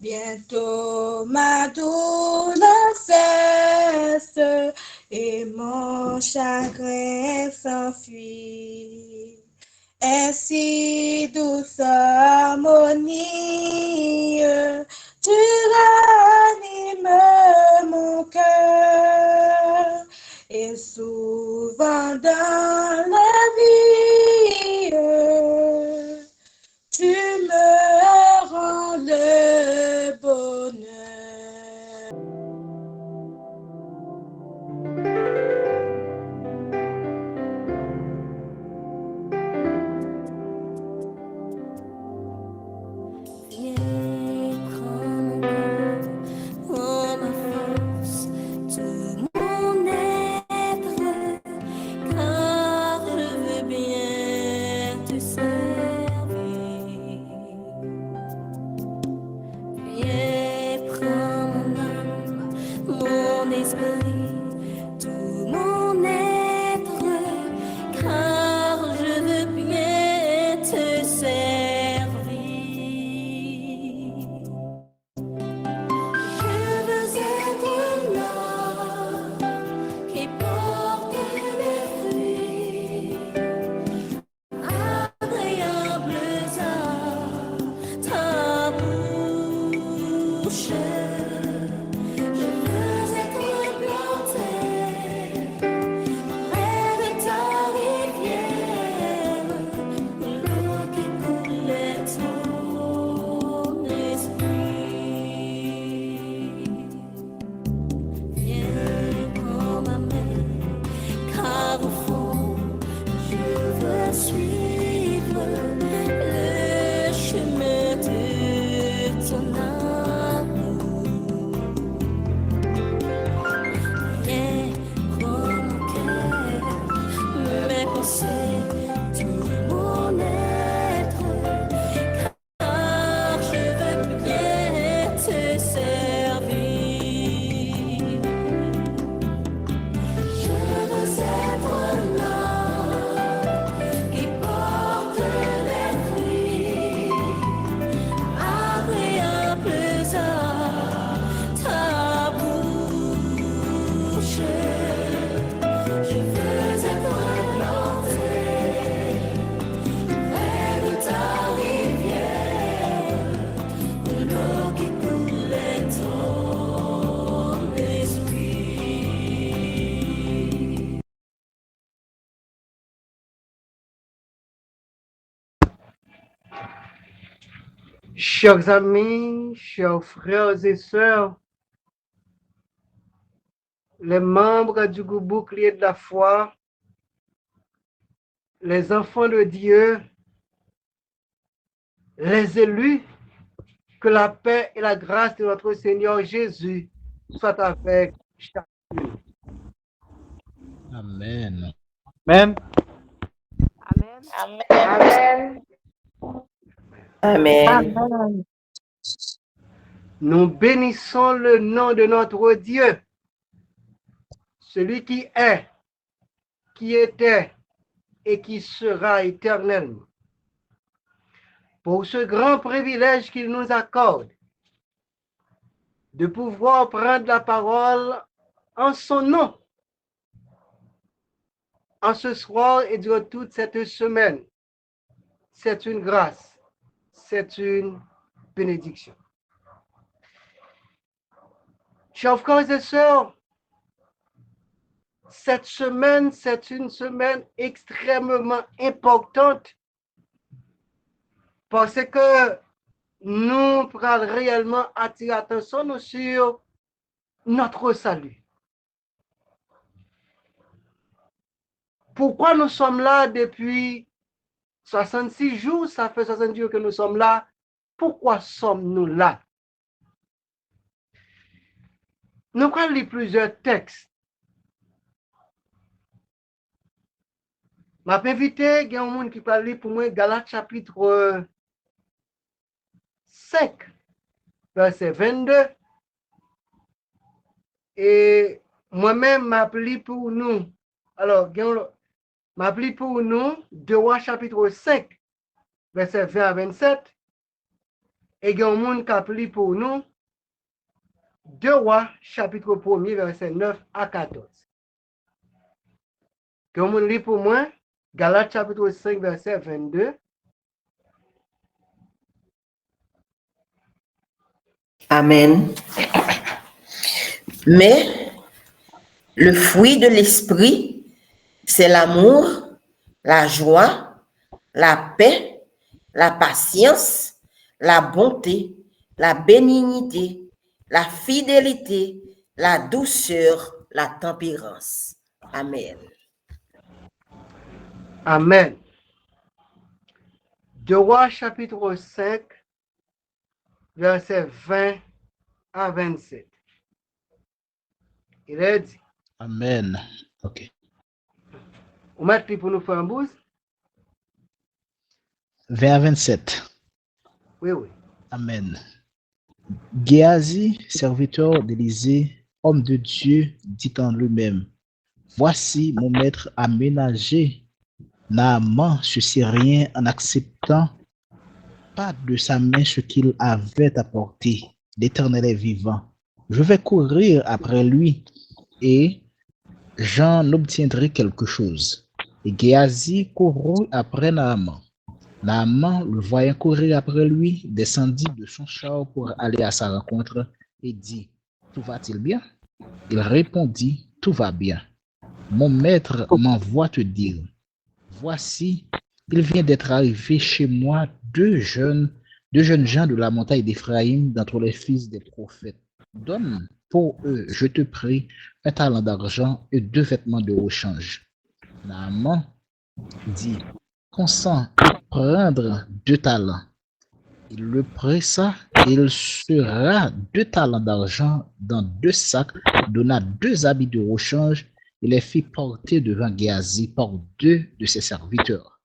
Bientôt ma douleur cesse et mon chagrin s'enfuit. Ainsi douce harmonie, tu ranimes mon cœur. Et souvent dans la vie, tu me rends le bonheur. Chers amis, chers frères et sœurs, les membres du groupe Bouclier de la foi, les enfants de Dieu, les élus, que la paix et la grâce de notre Seigneur Jésus soient avec chacun. Amen. Amen. Amen. Amen. Amen. Nous bénissons le nom de notre Dieu, celui qui est, qui était et qui sera éternellement, pour ce grand privilège qu'il nous accorde de pouvoir prendre la parole en son nom, en ce soir et durant toute cette semaine. C'est une grâce, c'est une bénédiction. Chers frères et sœurs, cette semaine, c'est une semaine extrêmement importante parce que nous pourrons réellement attirer l'attention sur notre salut. Pourquoi nous sommes là depuis 66 jours? Ça fait 70 jours que nous sommes là. Pourquoi sommes-nous là? Nous allons lire plusieurs textes. Je vais inviter, il y a un monde qui peut lire pour moi Galates chapitre 5, verset 22. Et moi-même, m'appelle pour nous. Alors, m'appelle pour nous 2 Rois chapitre 5, verset 20 à 27. Et il y a un monde qui a pris pour nous 2 Rois, chapitre 1er, verset 9 à 14. Il y a un monde lit pour moi, Galates chapitre 5, verset 22. Amen. Mais le fruit de l'esprit, c'est l'amour, la joie, la paix, la patience, la bonté, la bénignité, la fidélité, la douceur, la tempérance. Amen. Amen. 2 Rois chapitre 5, verset 20 à 27. Il est dit, Amen. OK. on met pour nous faire un boost? 20 à 27. Oui, oui. Amen. Géasi, serviteur d'Élysée, homme de Dieu, dit en lui-même, voici mon maître a ménagé Naaman ce Syrien en acceptant pas de sa main ce qu'il avait apporté. L'Éternel est vivant. Je vais courir après lui et j'en obtiendrai quelque chose. Et Géasi courut après Naaman. Naaman, le voyant courir après lui, descendit de son char pour aller à sa rencontre et dit, tout va-t-il bien? Il répondit, tout va bien. Mon maître m'envoie te dire, voici, il vient d'être arrivé chez moi deux jeunes gens de la montagne d'Éphraïm d'entre les fils des prophètes. Donne pour eux, je te prie, un talent d'argent et 2 vêtements de rechange. Naaman dit, consens à prendre 2 talents. Il le pressa et il sera 2 talents d'argent dans 2 sacs, donna 2 habits de rechange et les fit porter devant Géasi par 2 de ses serviteurs.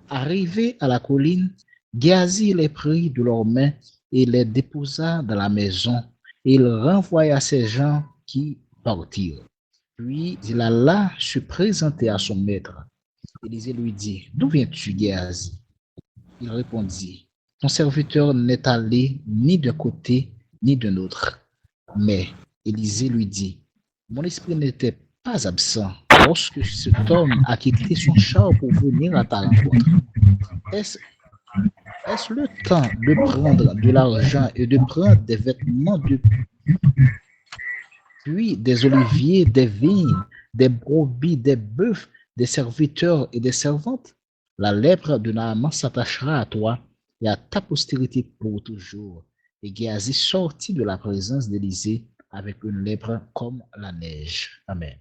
Arrivé à la colline, Géasi les prit de leurs mains et les déposa dans la maison, et il renvoya ses gens qui partirent. Puis il alla se présenter à son maître. Élisée lui dit, d'où viens-tu, Géasi? Il répondit, ton serviteur n'est allé ni d'un côté ni d'un autre. Mais Élisée lui dit, mon esprit n'était pas absent lorsque cet homme a quitté son char pour venir à ta rencontre. Est-ce le temps de prendre de l'argent et de prendre des vêtements puis des oliviers, des vignes, des brebis, des bœufs, des serviteurs et des servantes? La lèpre de Naaman s'attachera à toi et à ta postérité pour toujours. Et Géasi sortit de la présence d'Élisée avec une lèpre comme la neige. Amen.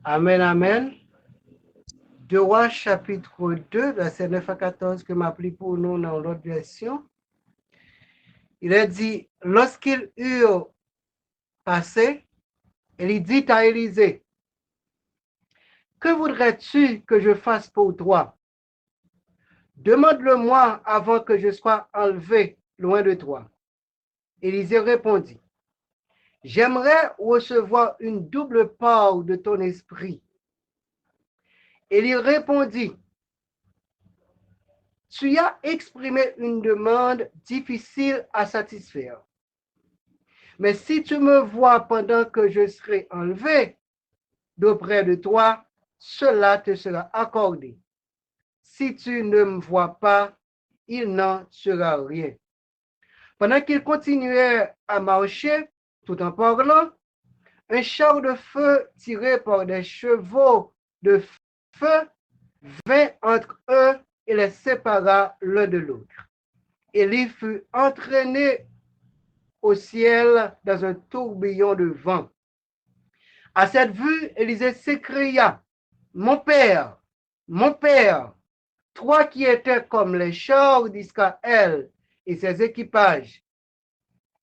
Amen, amen. 2 Rois chapitre 2, verset 9 à 14, que m'a pris pour nous dans l'autre version. Il a dit, lorsqu'il eut passé, il dit à Élisée, que voudrais-tu que je fasse pour toi? Demande-le-moi avant que je sois enlevé loin de toi. Élisée répondit, j'aimerais recevoir une double part de ton esprit. Et il répondit, tu as exprimé une demande difficile à satisfaire. Mais si tu me vois pendant que je serai enlevé d'auprès de toi, cela te sera accordé. Si tu ne me vois pas, il n'en sera rien. Pendant qu'il continuait à marcher, tout en parlant, un char de feu tiré par des chevaux de feu vint entre eux et les sépara l'un de l'autre. Et il fut entraîné au ciel dans un tourbillon de vent. À cette vue, Élisée s'écria, mon père, toi qui étais comme les chars d'Israël et ses équipages,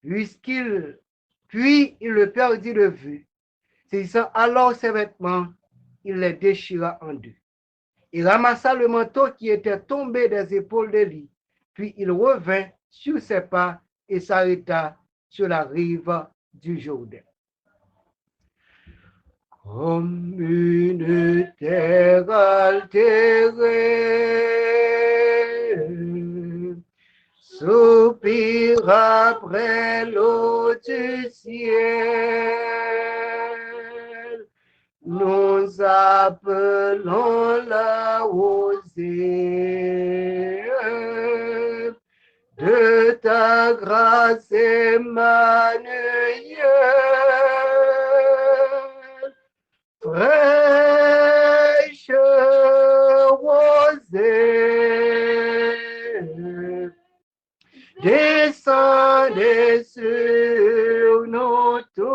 puis il le perdit de vue. Saisissant alors ses vêtements, il les déchira en deux. Il ramassa le manteau qui était tombé des épaules d'Élie, puis il revint sur ses pas et s'arrêta sur la rive du Jourdain. Comme une terre altérée, soupire après l'eau du ciel. Nous appelons la rosée de ta grâce Emmanuel. Fraîche rosée, descendez sur nous tous,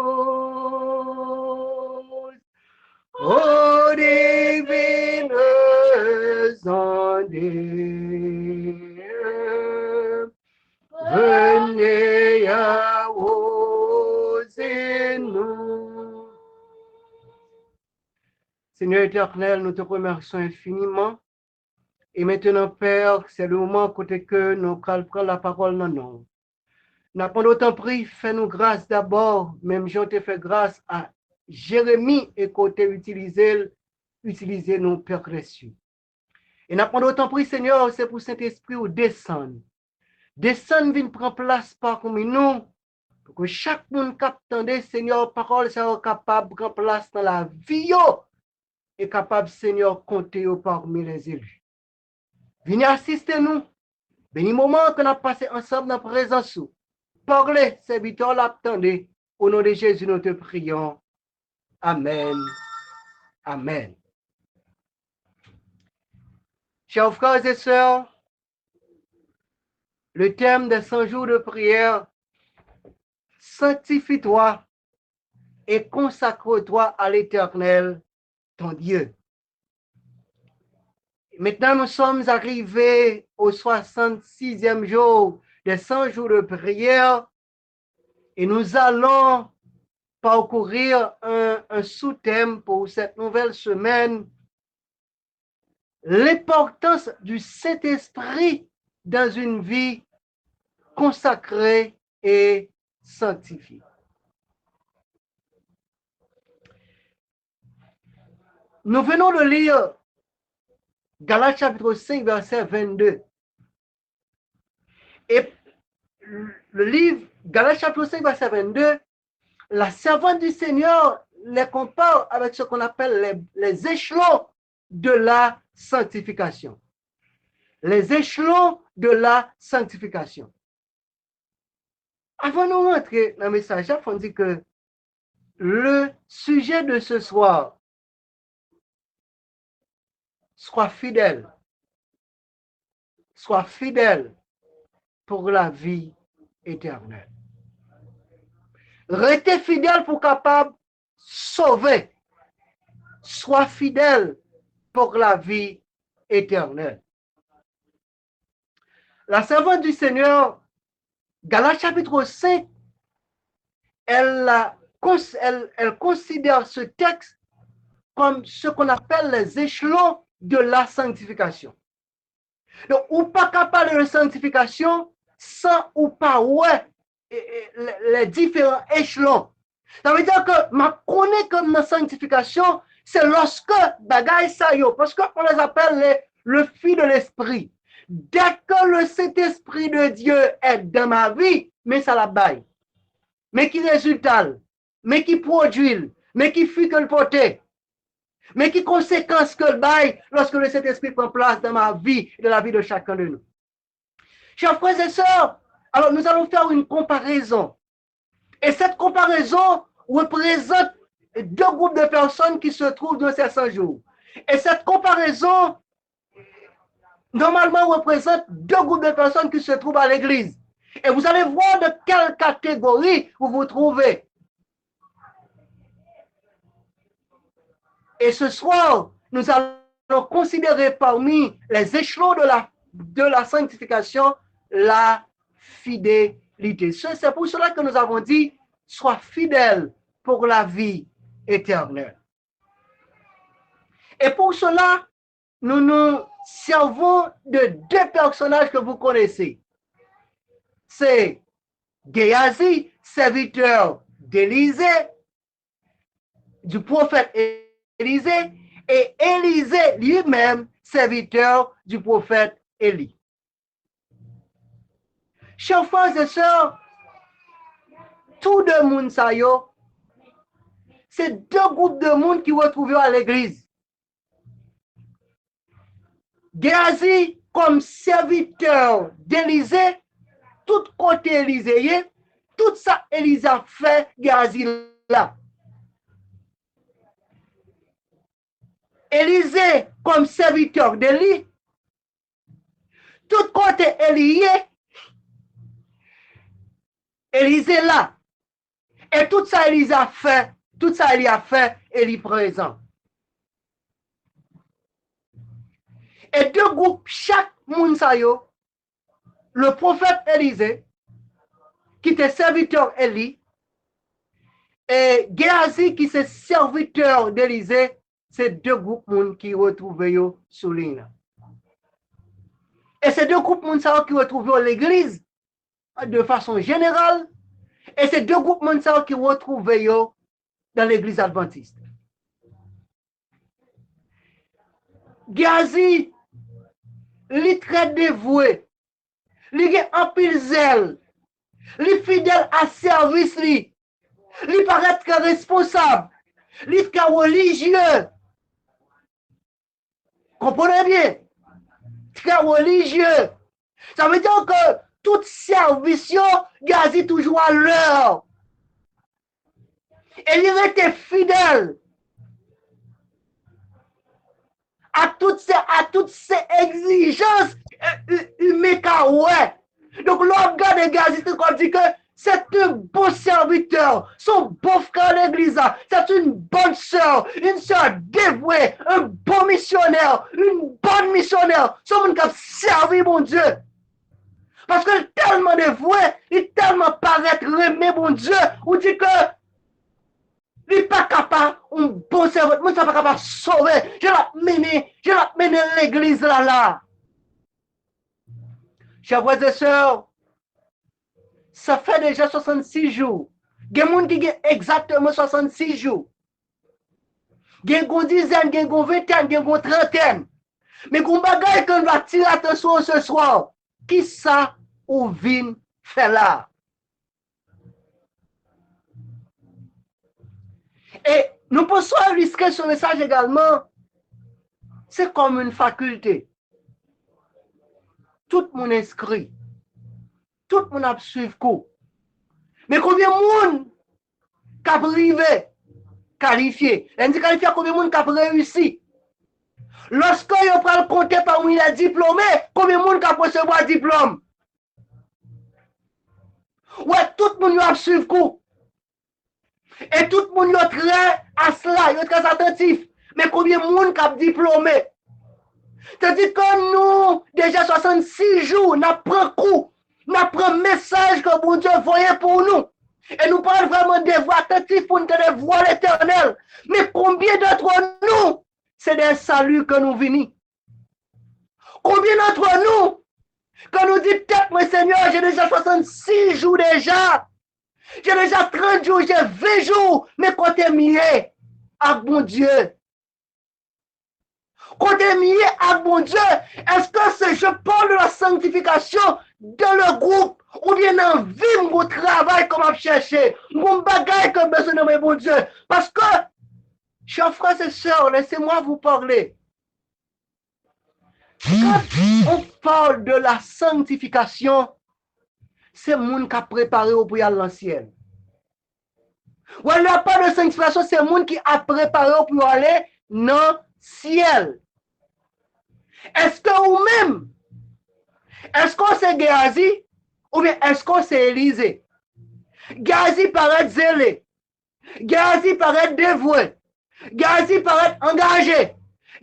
ô divine ondée, venez arroser nous. Seigneur éternel, nous te remercions infiniment. Et maintenant, Père, c'est le moment côté que nous prendre la parole dans nous. Nous pas d'autant pris, fais-nous grâce d'abord, même si on te fait grâce à Jérémie et côté utiliser nos Père précieux. Et nous pas d'autant pris, Seigneur, c'est pour Saint-Esprit ou descendre. Descendre vient prendre place parmi nous, pour que chaque monde qui attendait, Seigneur, parole soit capable de prendre place dans la vie, et capable, Seigneur, compter parmi les élus. Venez assister nous. Béni moment que nous avons passé ensemble dans la présence. Parlez, serviteurs l'attendez. Au nom de Jésus, nous te prions. Amen. Amen. Chers frères et sœurs, le thème des 100 jours de prière, sanctifie-toi et consacre-toi à l'Éternel, ton Dieu. Maintenant, nous sommes arrivés au 66e jour des 100 jours de prière et nous allons parcourir un sous-thème pour cette nouvelle semaine, l'importance du Saint-Esprit dans une vie consacrée et sanctifiée. Nous venons de lire Galates chapitre 5, verset 22. Et le livre Galates chapitre 5, verset 22, la servante du Seigneur les compare avec ce qu'on appelle les échelons de la sanctification. Les échelons de la sanctification. Avant de rentrer dans le message, il faut dire que le sujet de ce soir, sois fidèle pour la vie éternelle. Restez fidèle pour capable sauver. Sois fidèle pour la vie éternelle. La servante du Seigneur, Galates chapitre 5, elle considère ce texte comme ce qu'on appelle les échelons de la sanctification. Donc, ou pas capable de sanctification sans ou pas les différents échelons. Ça veut dire que ma connaît comme la sanctification, c'est lorsque bagaille ça yo, parce qu'on les appelle le fruit de l'esprit. Dès que le Saint-Esprit de Dieu est dans ma vie, mais ça la baille. Mais qui résultat, mais qui produit, mais qui fruit que le porter. Mais qui conséquence que le bail lorsque le Saint-Esprit prend place dans ma vie et dans la vie de chacun de nous. Chers frères et sœurs, alors nous allons faire une comparaison. Et cette comparaison représente deux groupes de personnes qui se trouvent dans ces 100 jours. Et cette comparaison, normalement, représente deux groupes de personnes qui se trouvent à l'église. Et vous allez voir de quelle catégorie vous vous trouvez. Et ce soir, nous allons considérer parmi les échelons de la sanctification la fidélité. C'est pour cela que nous avons dit, sois fidèle pour la vie éternelle. Et pour cela, nous nous servons de deux personnages que vous connaissez. C'est Géasi, serviteur d'Élisée, du prophète Élisée et Élisée lui-même, serviteur du prophète Élie. Chers frères et sœurs, tout le monde, ça y est, c'est deux groupes de monde qui retrouvent à l'église. Géasi, comme serviteur d'Élisée, tout côté Élisée, tout ça Élisée a fait, Géasi là. Élisée, comme serviteur d'Élie, tout côté Élisée là. Et tout ça Élisée a fait, tout ça Élie a fait, Élie présent. Et deux groupes, chaque monde ça yo, le prophète Élisée, qui était serviteur Élie, et Géasi, qui est serviteur d'Élisée, c'est deux groupes monde qui retrouvent yo sous ligne. Et ces deux groupes monde ça qui retrouvent l'église de façon générale, et ces deux groupes monde ça qui retrouvent yo dans l'église adventiste. Géasi, li très dévoué, li gen en pile zèle, li fidèle à service li paraît très responsable, li très religieux. Comprenez bien? Très religieux. Ça veut dire que tout service, Géasi toujours à l'heure. Et il était fidèle à toutes ces exigences humaines. Donc, l'homme de Géasi, c'est dit que c'est un bon serviteur, son beau frère à l'église, c'est une bonne sœur, une sœur dévouée, un bon missionnaire, une bonne missionnaire, c'est un qui a servi mon Dieu. Parce que tellement dévoué, il tellement paraît aimer mon Dieu, on dit que il n'est pas capable, un bon serviteur, mais il n'est pas capable de sauver. Je l'ai mené l'église là. Chers frères et sœurs, ça fait déjà 66 jours. Il y a des gens qui ont exactement 66 jours. Il y a une dizaine, il y a une vingtaine, il y a une trentaine. Mais qu'on bagaille qu'on va tirer attention ce soir, qui ça ou vient faire là? Et nous pensons risquer ce message également. C'est comme une faculté. Tout le monde inscrit. Tout le monde a suivi cours. Mais combien de monde qui a privé, qualifié? On dit qualifié, combien de monde qui a réussi? Lorsque vous prenez compter parmi les diplômés, combien de monde qui a recevoir un diplôme? Ouais, tout le monde a suivi cours. Et tout le monde est très à cela, est très attentif. Mais combien de monde qui a diplômé? C'est-à-dire que nous, déjà 66 jours, nous prenons coup, nous prenons message que bon Dieu voyait pour nous. Et nous parlons vraiment des voix attentives pour nous des voix l'éternel. Mais combien d'entre nous, c'est des saluts que nous venons? Combien d'entre nous, quand nous dit peut-être, mon Seigneur, j'ai déjà 66 jours déjà. J'ai déjà 30 jours, j'ai 20 jours, mais quand tu es mié à bon Dieu. Quand tu es mié à bon Dieu, est-ce que je parle de la sanctification dans le groupe ou bien dans vie, mon travail comme à chercher, mon bagage comme besoin de mon bon Dieu? Parce que, chers frères et sœurs, laissez-moi vous parler. Quand on parle de la sanctification, c'est le monde qui a préparé au pour l'ancienne. Ou il n'y a pas de sanctification, c'est le monde qui a préparé pour aller dans le ciel. Est-ce que vous-même, est-ce que c'est Géasi ou bien est-ce que c'est Élisée? Géasi paraît zélé, Géasi paraît dévoué, Géasi paraît engagé,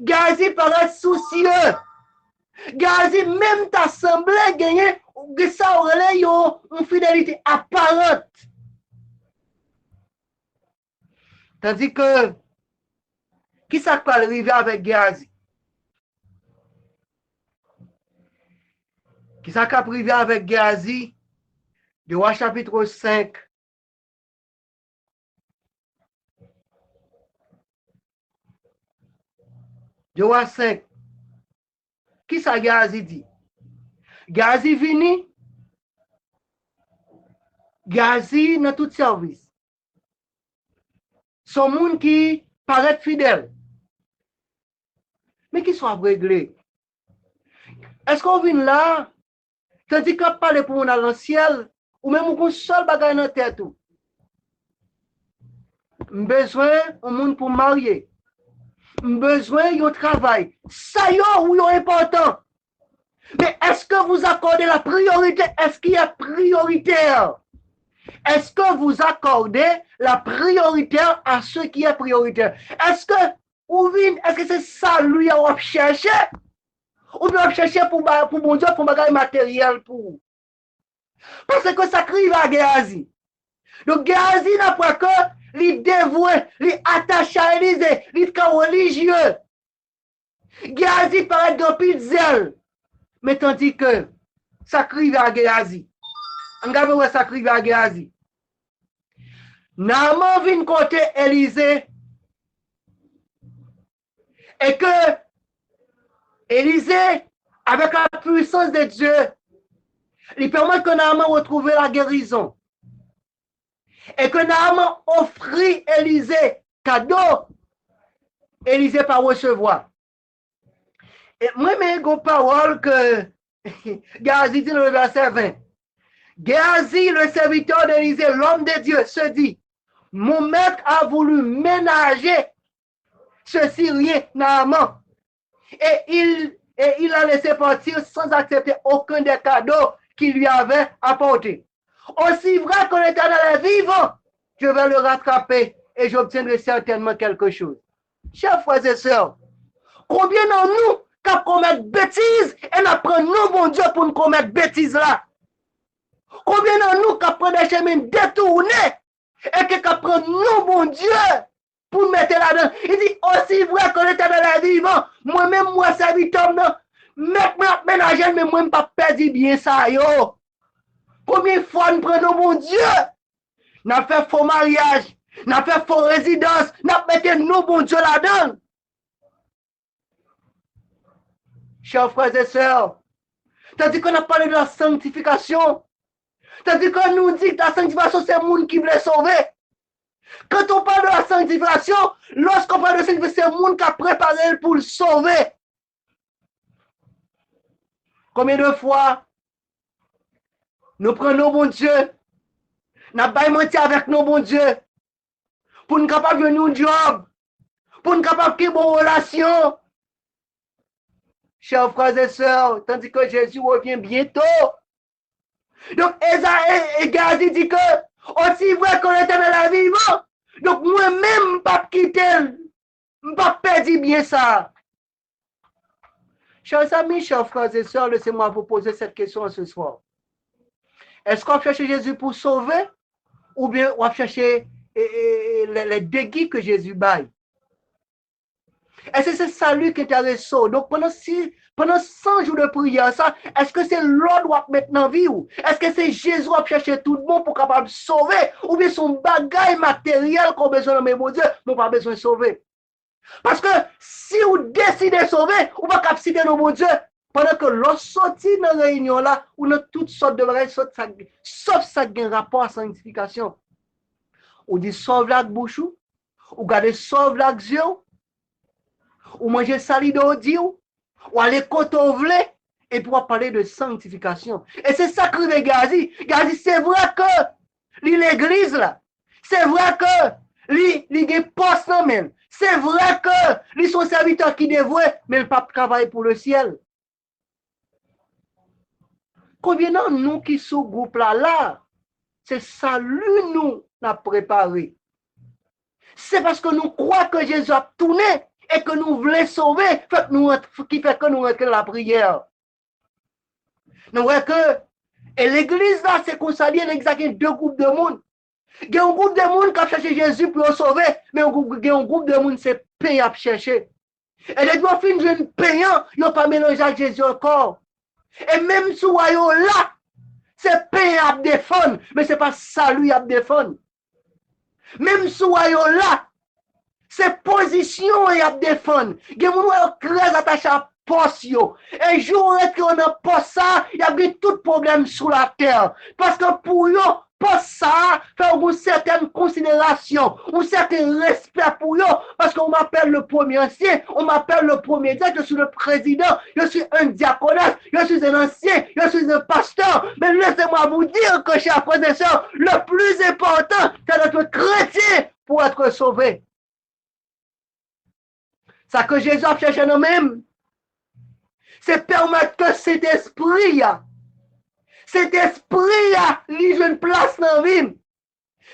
Géasi paraît soucieux. Géasi, même ta assemblée gagné, ça aurait une fidélité apparente. Tandis que, qui ça peut arriver avec Géasi? Qui ça peut arriver avec Géasi? De Rois chapitre 5. Joa 5. Qui ça Géasi dit? Géasi vini. Géasi dans tout service. Son monde qui paraît fidèle. Mais qui soit réglé. Est-ce qu'on vient là, tandis qu'on parle pour on dans le ciel, ou même qu'on seul bagaille dans la tête tout? Besoin un monde pour marier. Besoin d'un travail. Ça y est, ou important. Mais est-ce que vous accordez la priorité? Est-ce qu'il y a prioritaire? Est-ce que vous accordez la prioritaire à ce qui est prioritaire? Est-ce que c'est ça lui à chercher? Ou bien chercher pour mon Dieu, pour bagage matériel pour? Parce que ça crie à Géasi. Donc Géasi n'a pas que les dévoué, les attaché à Élysée, les religieux. Géasi paraît de pile zèle. Mais tandis que ça crie à Géasi. Regardez où ça crie à Géasi. Naaman vient côté Élysée. Et que Élysée, avec la puissance de Dieu, il permet que Naaman retrouve la guérison. Et que Naaman offrit Élysée cadeau. Élysée pas recevoir. Et moi, j'ai une parole que Géasi dit dans le verset 20. Géasi, le serviteur d'Élysée, l'homme de Dieu, se dit, mon maître a voulu ménager ce Syrien Naaman. Et il a laissé partir sans accepter aucun des cadeaux qu'il lui avait apportés. Aussi vrai que l'Éternel est vivant, je vais le rattraper et j'obtiendrai certainement quelque chose. Chers frères et sœurs, combien d'entre nous qui commettent bêtises et n'apprennent nous, mon Dieu, pour nous commettre bêtises là? Combien d'entre nous qui prennent des chemins détournés et qui prennent nous, mon Dieu, pour mettre là-dedans? Il dit, aussi vrai que l'Éternel est vivant, moi-même, moi, serviteur, mettre ménager, mais moi, je ne pas perdre bien ça, yo. Combien de fois nous prenons, mon Dieu? Nous avons fait faux mariage, nous avons fait faux résidence, nous avons mis nous, mon Dieu, là-dedans. Chers frères et sœurs, tandis qu'on a parlé de la sanctification, tandis qu'on nous dit que la sanctification, c'est le monde qui veut sauver. Quand on parle de la sanctification, lorsqu'on parle de sanctification, c'est le monde qui a préparé pour le sauver. Combien de fois nous prenons, mon Dieu, nous avons menti avec nous, mon Dieu, pour nous capables de nous job, pour nous capables de bonnes relations. Chers frères et sœurs, tandis que Jésus revient bientôt. Donc, Géasi dit que, aussi vrai que l'Éternel est vivant, donc moi-même, je ne pas quitter, je ne pas perdre bien ça. Chers amis, chers frères et sœurs, laissez-moi vous poser cette question ce soir. Est-ce qu'on va chercher Jésus pour sauver ou bien on va chercher les déguis que Jésus baille? Est-ce que c'est salut qui est intéressant? Donc pendant 100 jours de prière, ça, est-ce que c'est l'ordre qui va mettre dans la vie? Est-ce que c'est Jésus qui va chercher tout le monde pour capable de sauver? Ou bien son bagage matériel qu'on a besoin de, mais mon Dieu, nous pas besoin de sauver? Parce que si vous décidez de sauver, vous ne pouvez pas capter mon Dieu. Pendant que l'on sortit dans la réunion là, on a toutes sortes de bagages, sauf ça qui a un rapport à la sanctification. On dit sauve la bouche, ou garder sauve la yeux, ou manger sali d'audio, ou aller côté et pour parler de sanctification. Et c'est ça que Géasi. Géasi, c'est vrai que l'église là, c'est vrai que les postes même, c'est vrai que les sont serviteurs qui dévouent, mais le pape travaille pour le ciel. Combien de nous qui sont groupe là, c'est salut nous n'a préparé. C'est parce que nous croyons que Jésus a tourné et que nous voulons sauver, qui fait que nous rentrons la prière. Nous voyons que l'église là, c'est qu'on s'allie exactement deux groupes de monde. Il y a un groupe de monde qui a cherché Jésus pour le sauver, mais il y a un groupe de monde qui c'est payant à chercher. Et les deux fins de payant, ils n'ont pas mélangé avec Jésus encore. Et même si vous là, c'est payant à défendre, mais ce n'est pas salut à défendre. Même si vous là, C'est position et à défendre. Il y a des gens qui sont très attachés à poste. Et jour où on a poste ça, il y a tout problème sur la terre. Parce que pour eux, poste ça fait une certaine considération, un certain respect pour eux. Parce qu'on m'appelle le premier ancien, on m'appelle le premier diacre, je suis le président, je suis un diaconat, je suis un ancien, je suis un pasteur. Mais laissez-moi vous dire que, chers frères et sœurs, le plus important, c'est d'être chrétien pour être sauvé. Ça que Jésus a cherché nous-mêmes, c'est permettre que cet esprit, lui ait une place dans la vie.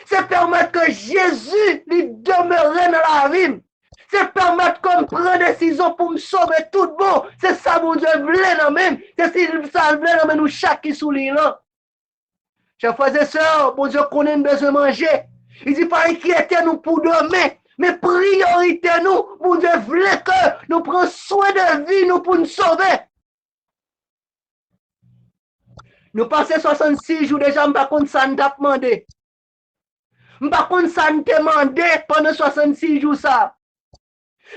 C'est permettre que Jésus lui demeure dans la vie. C'est permettre qu'on prenne décision pour me sauver tout bon. C'est ça, mon Dieu, voulait dans même. C'est ça, voulait dans nous chaque qui sous là. Chers frères et sœurs, mon Dieu, qu'on ait besoin de manger. Il dit pas inquiéter nous pour demain. Mais priorité nous, mon Dieu, voulait que nous prenions soin de vie, nous pour nous sauver. Nous passons 66 jours déjà, je ne sais pas ça nous a demandé. Je ne sais pas ça nous a demandé pendant 66 jours ça.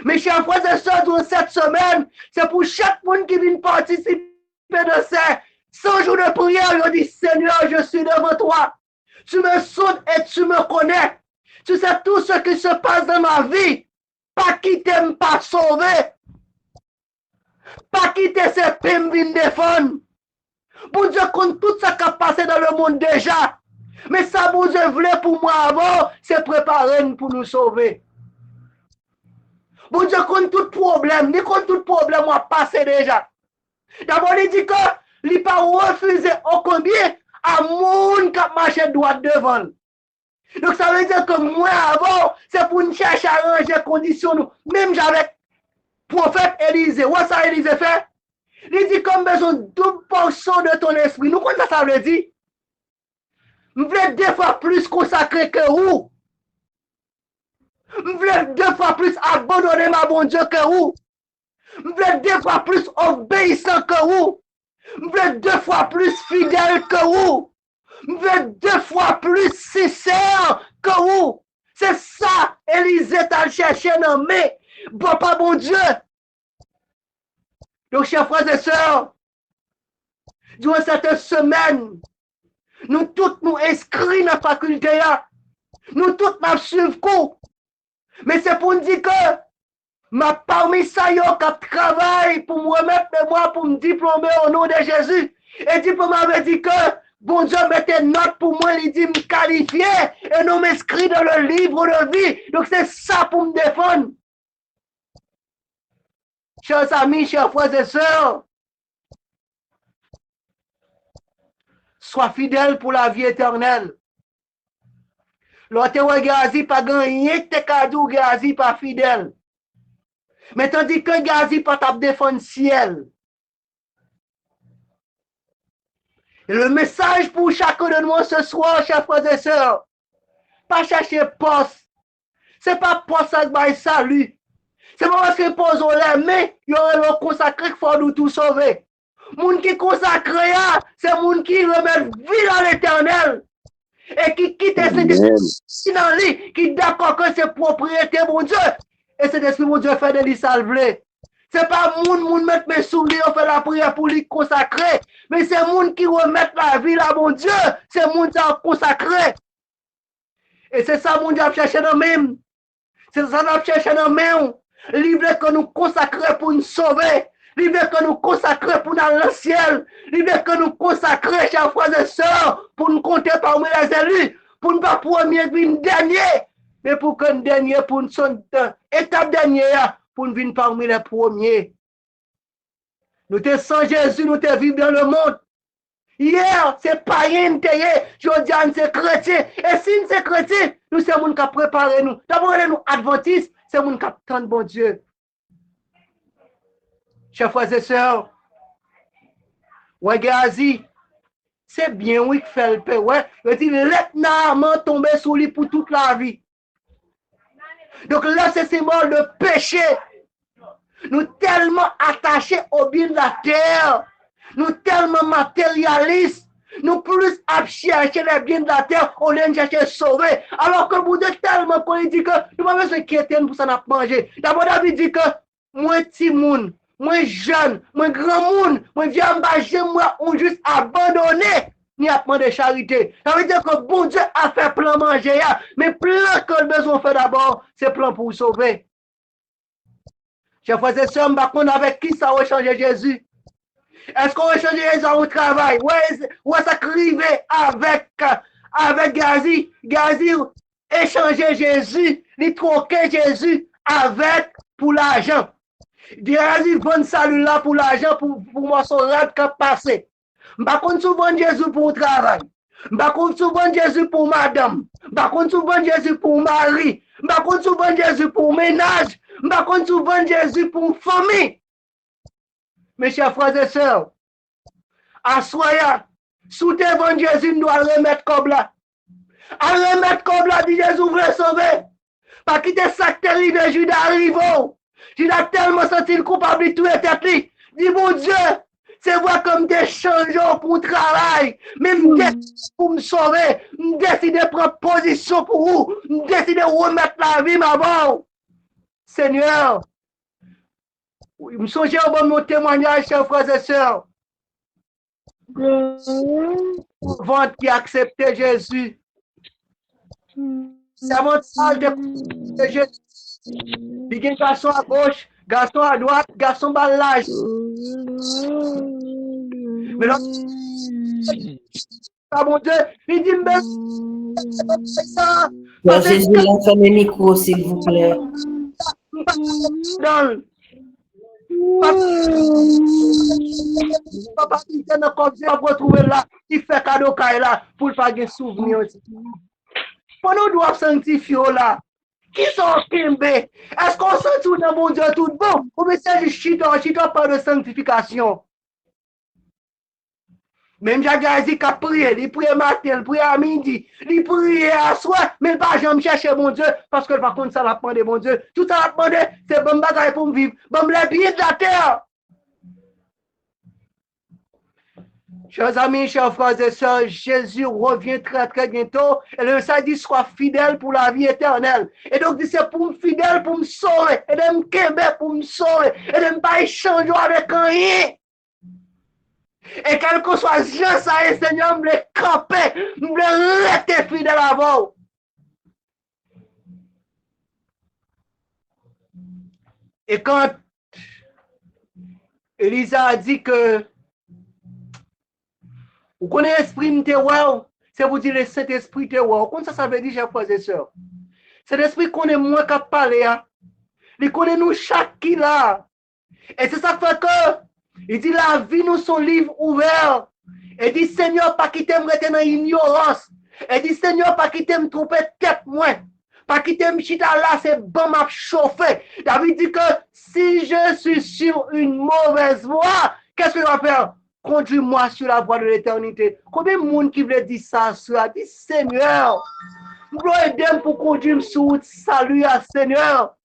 Mais chers frères et sœurs, durant cette semaine, c'est pour chaque monde qui vient participer de ces 100 jours de prière. Je dis, Seigneur, je suis devant toi. Tu me sautes et tu me connais. Tu sais tout ce qui se passe dans ma vie. Pas quitter, pas sauver. Pas quitter ces pèmes qui me défendent. Bon Dieu compte tout ce qui a passé dans le monde déjà. Mais ça, bon Dieu voulait pour moi avant, c'est préparer pour nous sauver. Bon Dieu compte tout problème. Ni compte tout problème, on a passé déjà. D'abord, il dit que il n'a pas refusé au combien à monde qui a marché droit devant. Donc ça veut dire que moi avant, c'est pour nous chercher à arranger les conditions. Nous. Même j'avais prophète Élisée. Où ça Élisée fait? Il dit comme besoin de 12% de ton esprit. Nous comprenons ça veut dire? Je voulais 2 fois plus consacrer que vous. Je voulais 2 fois plus abandonner ma bon Dieu que vous. Je voulais 2 fois plus obéissant que vous. Je voulais 2 fois plus fidèle que vous. Je voulais 2 fois plus sincère que vous. C'est ça, Élisée t'a cherché dans mes. Papa bon Dieu. Donc, chers frères et sœurs, durant cette semaine, nous tous nous inscrits dans la faculté. Nous tous nous suivons. Mais c'est pour nous dire que ma parmi ça, yo qui travaille pour me remettre de moi, pour me diplômer au nom de Jésus. Et diplôme avait dit que bon Dieu mettait note pour moi, il dit me qualifier et nous m'inscrit dans le livre de vie. Donc c'est ça pour me défendre. Chers amis, chers frères et sœurs, sois fidèle pour la vie éternelle. L'autre Gazi pas gagné, te cadeau Gazi pas fidèle. Mais tandis que Gazi pas tap défendre ciel. Et le message pour chacun de nous ce soir, chers frères et sœurs, pas chercher poste. C'est pas poste avec salut. C'est pas parce que posons les mains, il y aura le consacré qu'il faut nous tout sauver. Moun qui consacre, c'est moun qui remet vie dans l'éternel. Et qui quitte cet dans lui, qui d'accord que c'est propriété, mon Dieu. Et cet esprit, mon Dieu, fait de lui salver. C'est pas moun mettre mes souliers, on fait la prière pour lui consacrer. Mais c'est moun qui remet la vie là, mon Dieu. C'est moun qui a consacré. Et c'est ça, mon Dieu, a cherché dans même. C'est ça, a cherché dans même. Livre que nous consacrer pour nous sauver. Livre que nous consacrer pour dans le ciel. Livre que nous consacrer, chers frères et sœurs, pour nous compter parmi les élus. Pour ne pas premier venir dernier. Mais pour que nous dernier, pour nous son étape dernière, pour nous venir parmi les premiers. Nous sommes sans Jésus, nous sommes vivre dans le monde. Hier, c'est païen, aujourd'hui, c'est chrétien. Et si nous sommes chrétiens, nous sommes gens qui préparé nous. D'abord, nous adventistes, c'est gens qui attendent bon Dieu. Chers frères et sœurs, ouais, Gazi, c'est bien, oui, qu'il fait le paix, ouais. Je dis, l'éternellement tombé sous lui pour toute la vie. Donc là, c'est symbole de péché. Nous tellement attachés au bien de la terre. Nous tellement matérialistes. nous plus à chercher les biens de la terre, on les chercher sauver. Alors que vous êtes tellement qu'on dit que nous pas besoin d'inquiéter pour ça n'a manger. D'abord, David dit que moi petit monde, moi jeune, moi grand monde, moi vieux embâché, moi on juste abandonné. Ni à prendre de charité. Ça veut dire que bon Dieu a fait plan manger, mais plan que le besoin fait d'abord, c'est plan pour sauver. Chers frères et sœurs, avec qui ça va changer Jésus? Est-ce qu'on va changer Jésus au travail? Ou est-ce qu'arriver avec Gazi? Gazi échanger Jésus, il troquer Jésus avec pour l'argent. Gazi vend salut là pour l'argent pour moi son rêve qui a passé. Par contre, souvent Jésus pour le travail. Par contre, souvent Jésus pour madame. Par contre, souvent Jésus pour mari. Par contre, souvent Jésus pour ménage. Par contre, souvent Jésus pour famille. Mes chers frères et sœurs, à soya, sous devant Jésus, nous allons remettre comme là. À remettre comme là, dit Jésus veut sauver. Pas quitter ça qui arrive, Judas arrive. Judas tellement senti le coupable de tout et tête. Dit mon Dieu. C'est vrai comme des changements pour le travail. Même pour me sauver, je décide de prendre position pour vous. Je décide de remettre la vie avant. Seigneur, je me songe à mon témoignage, chers frères et sœurs. Vente qui acceptait Jésus. C'est mon sage de Jésus. Il y a un garçon à gauche, garçon à droite, garçon à l'âge. Mais là, mon Dieu, il dit, mais Bon, Jésus, lance le micro, s'il vous plaît. Papa, il est dans comme ça, retrouver là, il fait cadeau là, pour le faire des souvenirs aussi. Pour nous doit sanctifier là. Qui sont Kimbe? Est-ce qu'on sent tout dans mon Dieu tout bon? Ou bien c'est juste chita pas de sanctification? Même Jagazi qui a prié, il prie matin, il prie à midi, il prie à soir, mais il ne va jamais chercher mon Dieu, parce que par contre, ça l'a demandé, mon Dieu. Tout ça l'a demandé, c'est bon bagage pour me vivre, bon les billets de la terre. Chers amis, chers frères et sœurs, Jésus revient très très bientôt. Et le Seigneur dit, sois fidèle pour la vie éternelle. Et donc, c'est pour me fidèle, pour me sauver. Et de me québer pour me sauver. Et de ne pas échanger avec rien. Et quel que soit Jean, ça est, Seigneur, me les camper. Me les rester fidèle avant. Et quand Elisa a dit que vous connaissez l'esprit de terroir, c'est vous dire le Saint-Esprit terroir. Comment ça veut dire, chers frères et sœurs? C'est l'esprit qu'on est moins qu'à parler. Il connaît nous chaque qui là. Et c'est ça fait que, il dit la vie nous son livre ouvert. Et dit Seigneur, pas quitter me rester dans l'ignorance. Et dit Seigneur, pas quitter me tromper tête moins. Pas quitter me chita là, c'est bon m'a chauffé. David dit que si je suis sur une mauvaise voie, qu'est-ce que je vais faire? Conduis-moi sur la voie de l'éternité. Combien de monde qui voulait dire ça, cela dit Seigneur, je veux aider pour conduire sur le salut à Seigneur.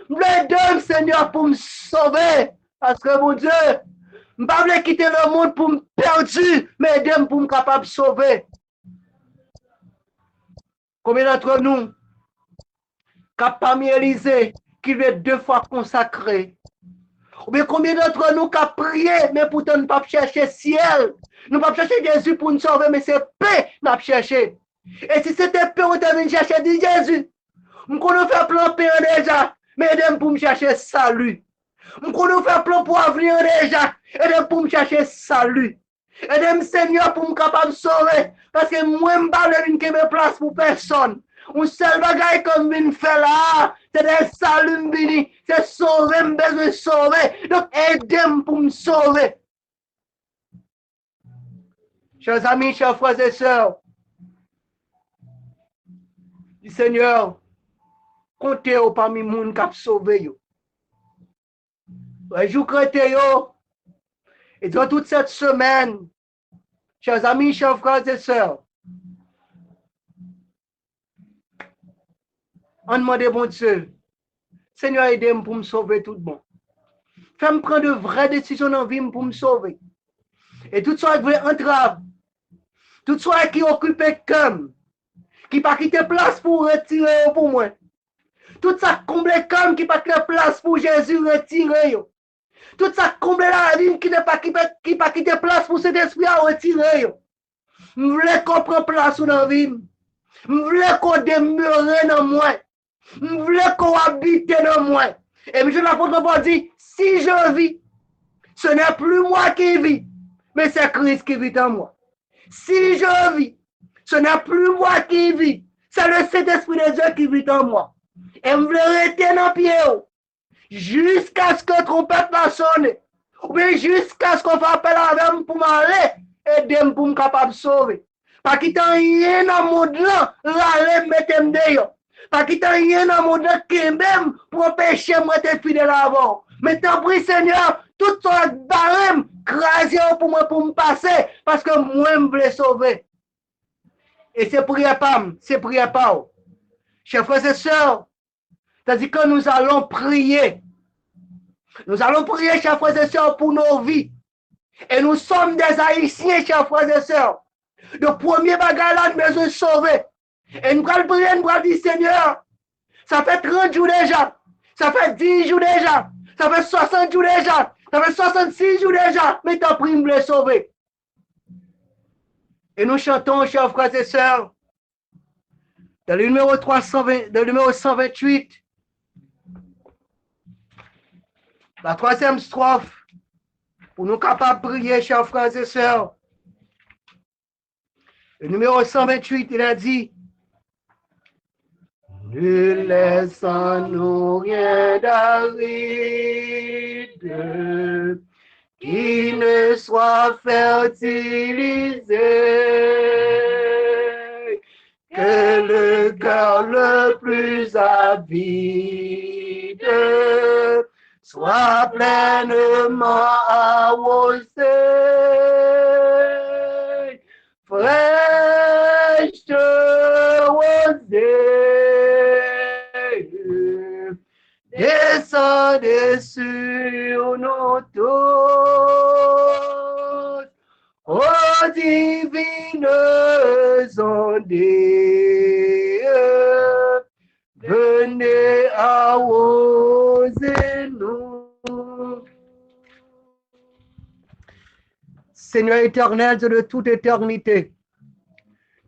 Je veux aider Seigneur pour me sauver. Parce que mon Dieu, je ne veux pas quitter le monde pour me perdre, mais aider pour me capable de sauver. Combien d'entre nous, parmi Élysée, qui veut 2 fois consacré? Ou bien combien d'entre nous qui a prié, mais pourtant nous ne pas chercher ciel. Nous ne pas chercher Jésus pour nous sauver, mais c'est paix nous avons cherché. Et si c'était paix, on devait chercher dit Jésus. Nous connaissons faire plan paix déjà, mais aidez-moi pour me chercher salut. Nous connaissons faire plan pour avenir déjà, aidez-moi pour me chercher salut. Aidez-moi Seigneur pour me capable de sauver. Parce que moi, je ne parle pas de place pour personne. Un seul bagage comme une fait là, c'est des saluts, c'est sauver, besoin de sauver. Donc, aidez-moi pour me sauver. Chers amis, chers frères et sœurs, du Seigneur, comptez parmi les gens qui ont sauvé. Rejoue-crétez, et dans toute cette semaine, chers amis, chers frères et sœurs, on demande bon Dieu, Seigneur, aidez-moi pour me sauver tout bon. Fais-moi prendre de vraies décisions dans la vie pour me sauver. Et tout ça, je veux entrave. Tout soit qui occupe comme, qui pas quitter place pour retirer pour moi. Tout ça comble comme qui pas quitter place pour Jésus retirer. Tout ça comble la vie qui n'est pas qui pas quitter place pour cet esprit à retirer. Je voulais qu'on prenne place dans la vie. Je voulais qu'on demeure dans moi. Je voulais qu'on habite dans moi. Et puis l'apôtre Paul dit, si je vis, ce n'est plus moi qui vis, mais c'est Christ qui vit en moi. Si je vis, ce n'est plus moi qui vis, c'est le Saint-Esprit de Dieu qui vit en moi. Et je voulais rester dans le pied jusqu'à ce que la trompette va sonner. Ou bien jusqu'à ce qu'on fasse appel à moi pour m'aller et pour me capable de sauver. Pas qu'il n'y a rien dans le monde là, râler, mettre dehors. Pas qu'il n'y a rien dans le monde là qui même pour empêcher moi d'être fidèle avant. Mais t'en prie Seigneur, tout son barème, crasé pour moi pour me passer, parce que moi je voulais sauver. Et c'est prière pas, c'est prière pas. Chers frères et sœurs, c'est-à-dire que nous allons prier. Nous allons prier, chers frères et sœurs, pour nos vies. Et nous sommes des Haïtiens, chers frères et sœurs. Le premier bagage là, nous besoin de sauver. Et nous allons prier, nous allons dire, Seigneur, ça fait 30 jours déjà, ça fait 10 jours déjà, ça fait 60 jours déjà, ça fait 66 jours déjà, mais t'as pris, nous les sauver. Et nous chantons, chers frères et sœurs, dans le numéro 320, dans le numéro 128, la troisième strophe, pour nous capables de prier, chers frères et sœurs. Le numéro 128, il a dit, ne laissons-nous rien d'aride qui ne soit fertilisé, que le cœur le plus avide soit pleinement arrosé, fraîche rosée, descendez sur nous tous, ô divines ondées, venez arroser-nous. Seigneur éternel, Dieu de toute éternité,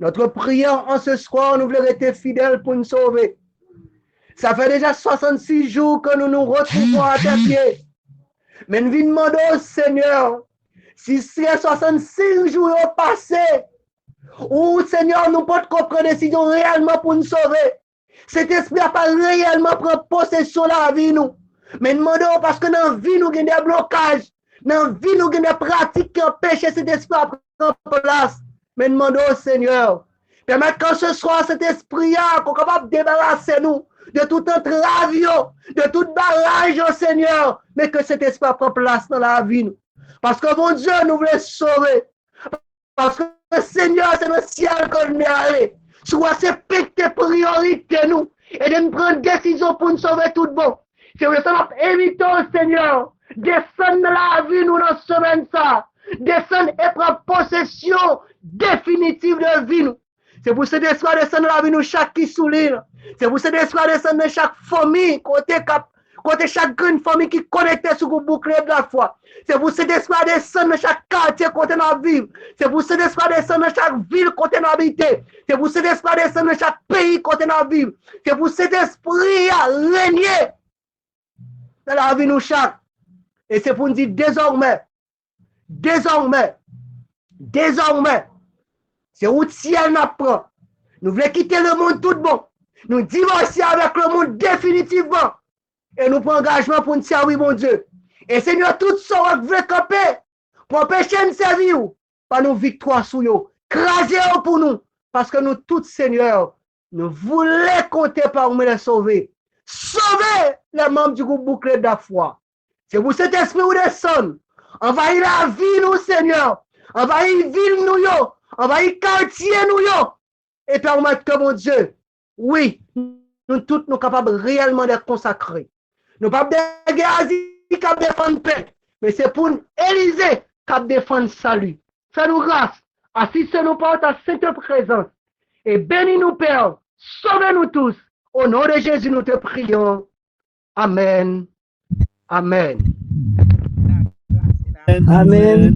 notre prière en ce soir, nous voulons être fidèles pour nous sauver. Ça fait déjà 66 jours que nous nous retrouvons à tes pieds. Mais nous demandons au Seigneur, si ces 66 jours passés, ou Seigneur, nous pouvons prendre décision réellement pour nous sauver. Cet esprit n'a pas réellement pris possession de la vie, nous. Mais nous demandons parce que dans la vie, nous avons des blocages. Dans la vie, nous avons des pratiques qui empêchent cet esprit à prendre place. Mais nous demandons au Seigneur, permettre que ce soit cet esprit-là qu'on est capable de débarrasser nous de tout entrave, de tout barrage au Seigneur, mais que cet esprit prenne place dans la vie. Nous. Parce que mon Dieu nous voulait sauver. Parce que le Seigneur, c'est le ciel qu'on est allé. Soit c'est tes priorités, nous, et de nous prendre décision pour nous sauver tout bon. C'est pour ça que nous invitons le Seigneur, descendre dans la vie, nous, dans ce semaine, ça. Descendre et prendre possession définitive de vie, nous. C'est pour cet esprit descendre dans la vie, nous, chaque qui sous l'île. C'est pour cet esprit descendre dans chaque famille, côté chaque grande famille qui est connectée sur le bouclier de la foi. C'est pour cet esprit descendre dans chaque quartier côté nous vivre. C'est pour cet esprit descendre dans chaque ville côté nous habiter. C'est pour cet esprit descendre dans chaque pays côté nous vivre. C'est pour cet esprit à régner dans la vie nous chaque. Et c'est pour nous dire désormais, c'est où le ciel n'apprend. Nous voulons quitter le monde tout bon. Nous divorcer avec le monde définitivement. Et nous prenons engagement pour nous servir, mon Dieu. Et Seigneur, tout ça, vous voulez camper pour empêcher de servir, par nos victoires sous nous. Crasez pour nous. Parce que nous, tous, Seigneur, nous voulons compter par nous les sauver. Sauver les membres du groupe bouclier de la foi. C'est pour cet esprit où descend. Envahir la vie, nous, Seigneur. Envahir ville, nous, envahir quartier, nous, et permettre que, mon Dieu, oui, nous tous, nous capables réellement d'être consacrés. Nous ne sommes pas des Géasi qui défendent paix, mais c'est pour Élisée qui défend salut. Fais-nous grâce Assiste-nous par ta sainte présence et bénis-nous, Père. Sauve-nous tous. Au nom de Jésus, nous te prions. Amen. Amen. Amen.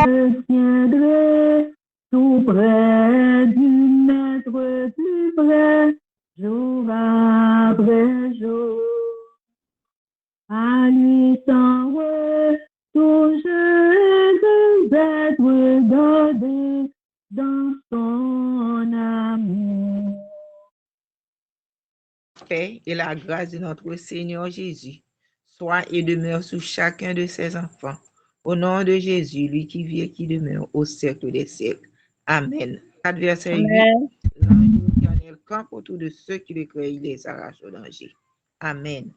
Je tiendrai tout près du Maître plus près, jour après jour. À lui sans retour, je veux être gardé dans son amour. Paix et la grâce de notre Seigneur Jésus soit et demeure sur chacun de ses enfants. Au nom de Jésus, lui qui vit et qui demeure au siècle des siècles. Amen. Verset 8. L'ange éternel campe autour de ceux qui le craignent, il les arrache au danger. Amen.